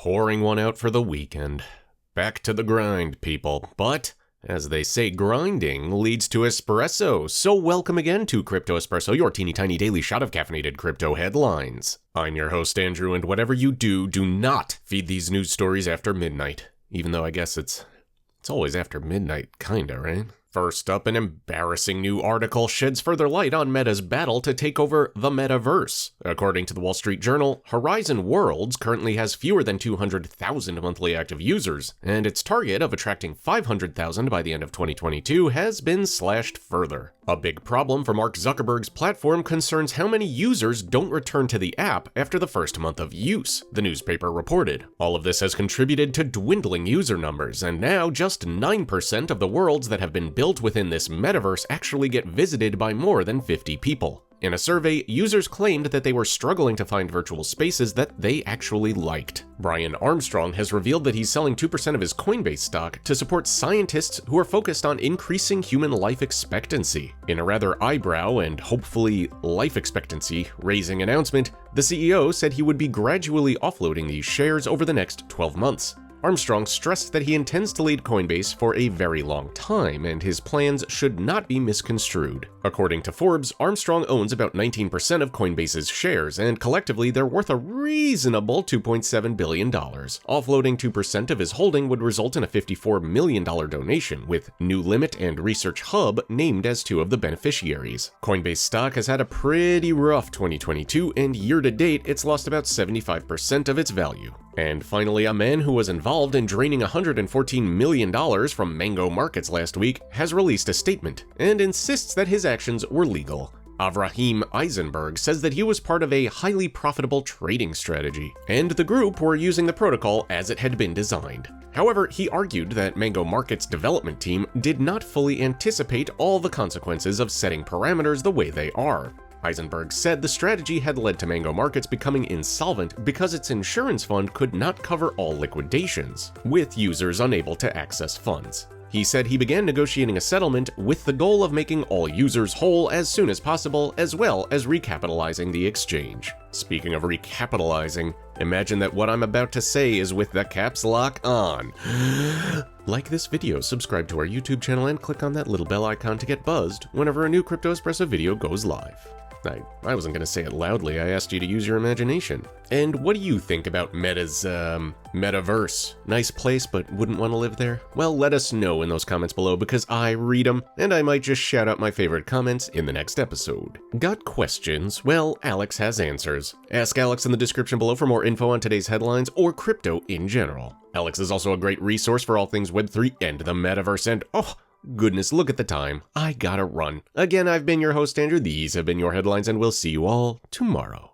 pouring one out for the weekend. Back to the grind, people. But, as they say, grinding leads to espresso. So welcome again to Crypto Espresso, your teeny tiny daily shot of caffeinated crypto headlines. I'm your host, Andrew, and whatever you do not feed these news stories after midnight. Even though I guess it's always after midnight, kinda, right? First up, an embarrassing new article sheds further light on Meta's battle to take over the Metaverse. According to the Wall Street Journal, Horizon Worlds currently has fewer than 200,000 monthly active users, and its target of attracting 500,000 by the end of 2022 has been slashed further. A big problem for Mark Zuckerberg's platform concerns how many users don't return to the app after the first month of use, the newspaper reported. All of this has contributed to dwindling user numbers, and now just 9% of the worlds that have been built within this metaverse actually get visited by more than 50 people. In a survey, users claimed that they were struggling to find virtual spaces that they actually liked. Brian Armstrong has revealed that he's selling 2% of his Coinbase stock to support scientists who are focused on increasing human life expectancy. In a rather eyebrow and hopefully life expectancy raising announcement, the CEO said he would be gradually offloading these shares over the next 12 months. Armstrong stressed that he intends to lead Coinbase for a very long time, and his plans should not be misconstrued. According to Forbes, Armstrong owns about 19% of Coinbase's shares, and collectively they're worth a reasonable $2.7 billion. Offloading 2% of his holding would result in a $54 million donation, with New Limit and Research Hub named as two of the beneficiaries. Coinbase stock has had a pretty rough 2022, and year-to-date it's lost about 75% of its value. And finally, a man who was involved in draining $114 million from Mango Markets last week has released a statement and insists that his actions were legal. Avraham Eisenberg says that he was part of a highly profitable trading strategy, and the group were using the protocol as it had been designed. However, he argued that Mango Markets' development team did not fully anticipate all the consequences of setting parameters the way they are. Eisenberg said the strategy had led to Mango Markets becoming insolvent because its insurance fund could not cover all liquidations, with users unable to access funds. He said he began negotiating a settlement with the goal of making all users whole as soon as possible, as well as recapitalizing the exchange. Speaking of recapitalizing, imagine that what I'm about to say is with the caps lock on. Like this video, subscribe to our YouTube channel, and click on that little bell icon to get buzzed whenever a new Crypto Espresso video goes live. I wasn't going to say it loudly, I asked you to use your imagination. And what do you think about Meta's, Metaverse? Nice place, but wouldn't want to live there? Well, let us know in those comments below, because I read them, and I might just shout out my favorite comments in the next episode. Got questions? Well, Alex has answers. Ask Alex in the description below for more info on today's headlines or crypto in general. Alex is also a great resource for all things Web3 and the Metaverse, and goodness, look at the time. I gotta run. Again, I've been your host, Andrew. These have been your headlines, and we'll see you all tomorrow.